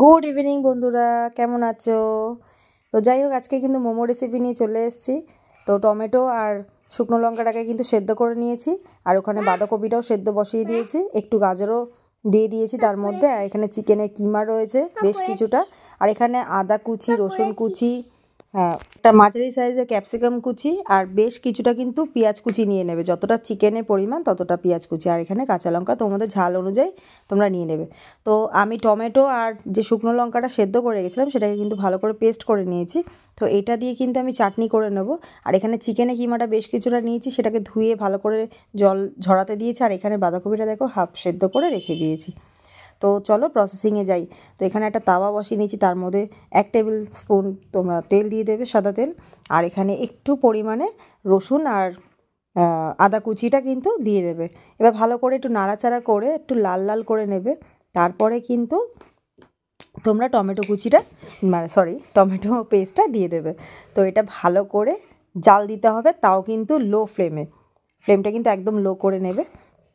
Good evening বন্ধুরা, কেমন আছো? তো যাই হোক, আজকে কিন্তু মোমো রেসিপি নিয়ে চলে এসেছি। তো টমেটো আর শুকনো লঙ্কাটাকে কিন্তু সেদ্ধ করে নিয়েছি, আর ওখানে বাঁধাকপিটাও সেদ্ধ বসিয়ে দিয়েছি, একটু গাজরও দিয়ে দিয়েছি তার মধ্যে। আর এখানে চিকেনের কিমা রয়েছে বেশ কিছুটা, আর এখানে আদা কুচি, রসুন কুচি, একটা মাঝারি সাইজের ক্যাপসিকাম কুচি, আর বেশ কিছুটা কিন্তু পেঁয়াজ কুচি নিয়ে নেবে। যতটা চিকেনের পরিমাণ ততটা পেঁয়াজ কুচি, আর এখানে কাঁচা লঙ্কা তোমাদের ঝাল অনুযায়ী তোমরা নিয়ে নেবে। তো আমি টমেটো আর যে শুকনো লঙ্কাটা সেদ্ধ করে রেখেছিলাম সেটাকে কিন্তু ভালো করে পেস্ট করে নিয়েছি। তো এটা দিয়ে কিন্তু আমি চাটনি করে নেব। আর এখানে চিকেনের কিমাটা বেশ কিছুটা নিয়েছি, সেটাকে ধুয়ে ভালো করে জল ঝরাতে দিয়েছি। আর এখানে বাঁধাকপিটা দেখো হাফ সেদ্ধ করে রেখে দিয়েছি। তো চলো প্রসেসিংয়ে যাই। তো এখানে একটা তাওয়া বসিয়ে নিয়েছি, তার মধ্যে 1 টেবিল স্পুন তোমরা তেল দিয়ে দেবে, সাদা তেল। আর এখানে একটু পরিমাণে রসুন আর আদা কুচিটা কিন্তু দিয়ে দেবে। এবার ভালো করে একটু নাড়াচাড়া করে একটু লাল লাল করে নেবে। তারপরে কিন্তু তোমরা টমেটো কুচিটা টমেটো পেস্টটা দিয়ে দেবে। তো এটা ভালো করে জাল দিতে হবে, তাও কিন্তু লো ফ্লেমটা কিন্তু একদম লো করে নেবে।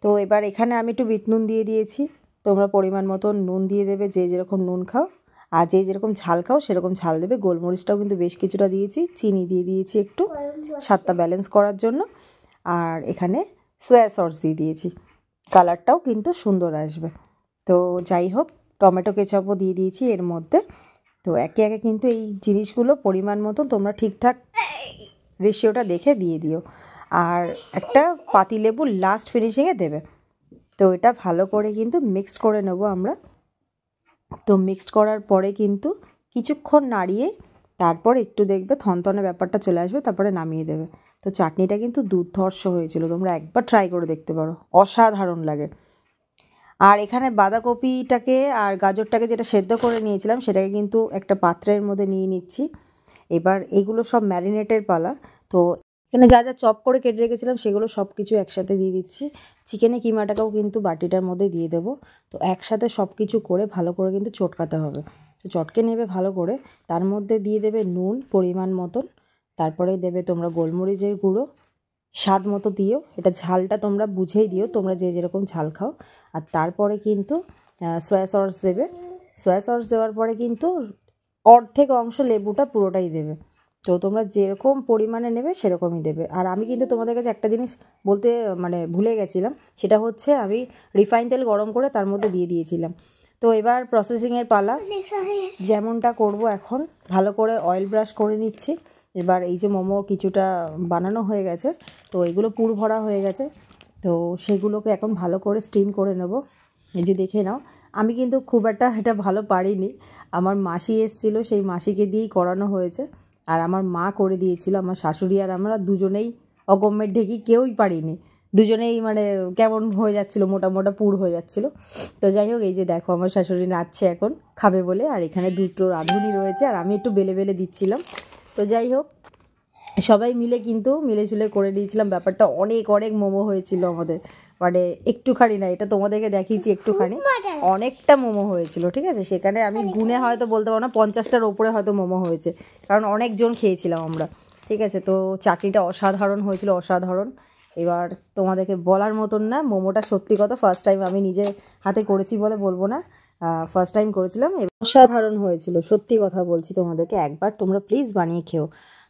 তো এবার এখানে আমি একটু বিট নুন দিয়ে দিয়েছি। তোমরা পরিমাণ মতো নুন দিয়ে দেবে, যে যেরকম নুন খাও, আর যে যেরকম ঝাল খাও সেরকম ঝাল দেবে। গোলমরিচটাও কিন্তু বেশ কিছুটা দিয়েছি, চিনি দিয়ে দিয়েছি একটু স্বাদটা ব্যালেন্স করার জন্য। আর এখানে সয়া সস দিয়ে দিয়েছি, কালারটাও কিন্তু সুন্দর আসবে। তো যাই হোক, টমেটো কেচাপও দিয়ে দিয়েছি এর মধ্যে। তো একে একে কিন্তু এই জিনিসগুলো পরিমাণ মতো তোমরা ঠিকঠাক রেশিওটা দেখে দিয়ে দিও। আর একটা পাতিলেবু লাস্ট ফিনিশিংয়ে দেবে। তো এটা ভালো করে কিন্তু মিক্সড করে নেব আমরা। তো মিক্সড করার পরে কিন্তু কিছুক্ষণ নাড়িয়ে তারপর একটু দেখবে থনথনে ব্যাপারটা চলে আসবে, তারপরে নামিয়ে দেবে। তো চাটনিটা কিন্তু দুর্ধর্ষ হয়েছিল, তোমরা একবার ট্রাই করে দেখতে পারো, অসাধারণ লাগে। আর এখানে বাঁধাকপিটাকে আর গাজরটাকে যেটা সেদ্ধ করে নিয়েছিলাম সেটাকে কিন্তু একটা পাত্রের মধ্যে নিয়ে নিচ্ছি। এবার এগুলো সব ম্যারিনেটের পালা। তো এখানে যা যা চপ করে কেটে রেখেছিলাম সেগুলো সব কিছু একসাথে দিয়ে দিচ্ছি। চিকেনের কিমাটাকেও কিন্তু বাটিটার মধ্যে দিয়ে দেবো। তো একসাথে সব কিছু করে ভালো করে কিন্তু চটকাতে হবে। তো চটকে নেবে ভালো করে, তার মধ্যে দিয়ে দেবে নুন পরিমাণ মতন, তারপরে দেবে তোমরা গোলমরিচের গুঁড়ো স্বাদ মতো দিও। এটা ঝালটা তোমরা বুঝেই দিও, তোমরা যে যেরকম ঝাল খাও। আর তারপরে কিন্তু সয়া সস দেবে। সয়া সস দেওয়ার পরে কিন্তু অর্ধেক অংশ লেবুটা পুরোটাই দেবে। তো তোমরা যেরকম পরিমাণে নেবে সেরকমই দেবে। আর আমি কিন্তু তোমাদের কাছে একটা জিনিস বলতে ভুলে গেছিলাম, সেটা হচ্ছে আমি রিফাইন তেল গরম করে তার মধ্যে দিয়ে দিয়েছিলাম। তো এবার প্রসেসিংয়ের পালা। যেমনটা করব এখন, ভালো করে অয়েল ব্রাশ করে নিচ্ছি। এবার এই যে মোমো কিছুটা বানানো হয়ে গেছে, তো এগুলো পুর ভরা হয়ে গেছে। তো সেগুলোকে এখন ভালো করে স্টিম করে নেব। এই যে দেখে নাও, আমি কিন্তু খুব একটা এটা ভালো পারিনি। আমার মাসি এসেছিলো, সেই মাসিকে দিয়েই করানো হয়েছে। আর আমার মা করে দিয়েছিল, আমার শাশুড়ি আর আমরা দুজনেই অগম্যের ঢেকি, কেউই পারিনি। দুজনেই কেমন হয়ে যাচ্ছিলো, মোটা মোটা পুর হয়ে যাচ্ছিলো। তো যাই হোক, এই যে দেখো আমার শাশুড়ি নাচছে এখন খাবে বলে। আর এখানে দুটো রাঁধুনি রয়েছে, আর আমি একটু বেলে বেলে দিচ্ছিলাম। তো যাই হোক, সবাই মিলে কিন্তু মিলেঝুলে করে দিয়েছিলাম ব্যাপারটা। অনেক অনেক মোমো হয়েছিল আমাদের, একটুখানি না, এটা তোমাদেরকে দেখিয়েছি একটুখানি, অনেকটা মোমো হয়েছিল। ঠিক আছে, সেখানে আমি গুনে হয়তো বলতে পারবো না, 50টার ওপরে হয়তো মোমো হয়েছে, কারণ অনেকজন খেয়েছিলাম আমরা। ঠিক আছে, তো চাটনিটা অসাধারণ হয়েছিল, অসাধারণ। এবার তোমাদেরকে বলার মতন না, মোমোটা সত্যি কথা ফার্স্ট টাইম আমি নিজে হাতে করেছি বলে বলবো না, ফার্স্ট টাইম করেছিলাম, অসাধারণ হয়েছিল। সত্যি কথা বলছি তোমাদেরকে, একবার তোমরা প্লিজ বানিয়ে খেও।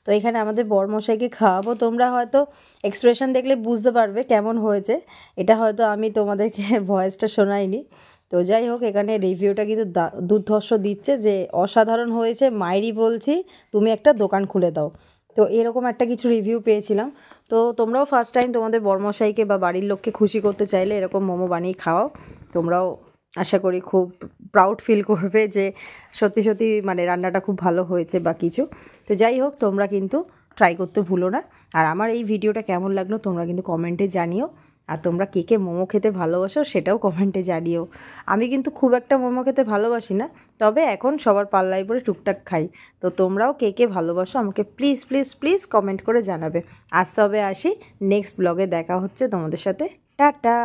তো এখানে আমাদের বরমশাইকে খাওয়াবো, তোমরা হয়তো এক্সপ্রেশন দেখলে বুঝতে পারবে কেমন হয়েছে। এটা হয়তো আমি তোমাদেরকে ভয়েসটা শোনাইনি। তো যাই হোক, এখানে রিভিউটা কিন্তু দুর্ধর্ষ দিচ্ছে যে অসাধারণ হয়েছে, মায়েরই বলছি, তুমি একটা দোকান খুলে দাও। তো এরকম একটা কিছু রিভিউ পেয়েছিলাম। তো তোমরাও ফার্স্ট টাইম তোমাদের বরমশাইকে বা বাড়ির লোককে খুশি করতে চাইলে এরকম মোমো বানিয়ে খাওয়াও। তোমরাও আশা করি খুব প্রাউড ফিল করবে যে সত্যি সত্যি রান্নাটা খুব ভালো হয়েছে বা কিছু। তো যাই হোক, তোমরা কিন্তু ট্রাই করতে ভুলো না। আর আমার এই ভিডিওটা কেমন লাগলো তোমরা কিন্তু কমেন্টে জানিও। আর তোমরা কে কে মোমো খেতে ভালোবাসো সেটাও কমেন্টে জানিও। আমি কিন্তু খুব একটা মোমো খেতে ভালোবাসি না, তবে এখন সবার পাল্লায় পরে টুকটাক খাই। তো তোমরাও কে কে ভালোবাসো আমাকে প্লিজ প্লিজ প্লিজ কমেন্ট করে জানাবে। আজ তবে আসি, নেক্সট ব্লগে দেখা হচ্ছে তোমাদের সাথে। টাটা।